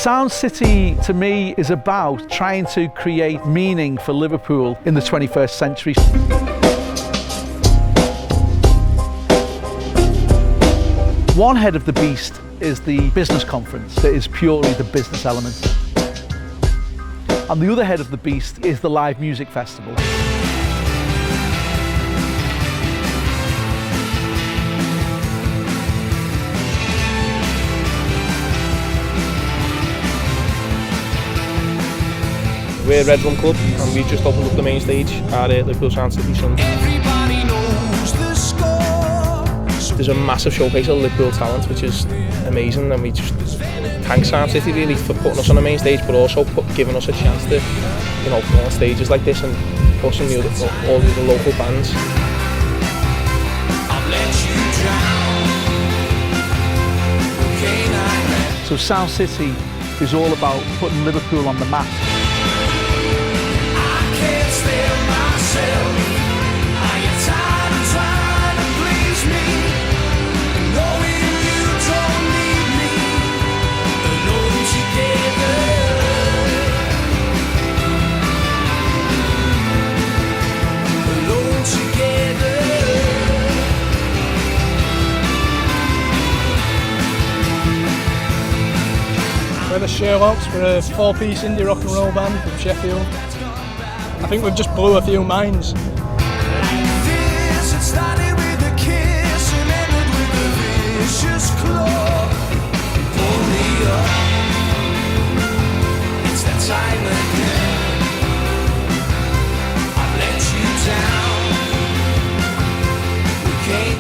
Sound City, to me, is about trying to create meaning for Liverpool in the 21st century. One head of the beast is the business conference, that is purely the business element. And the other head of the beast is the live music festival. We're Red Rum Club and we've just opened up the main stage at Liverpool Sound City Sunday. There's a massive showcase of Liverpool talent which is amazing, and we just thank Sound City really for putting us on the main stage, but also giving us a chance to, you know, put on stages like this and pushing all the local bands. So Sound City is all about putting Liverpool on the map. We're the Sherlocks, we're a 4-piece indie rock and roll band from Sheffield. I think we've just blew a few minds.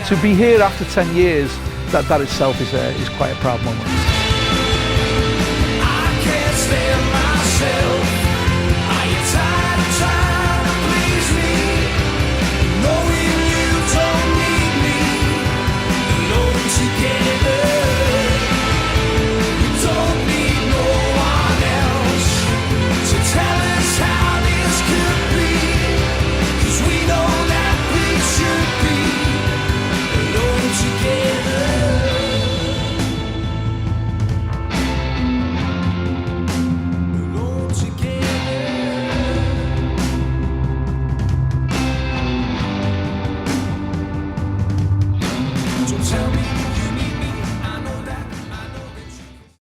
To be here after 10 years, that itself is quite a proud moment. I can't stay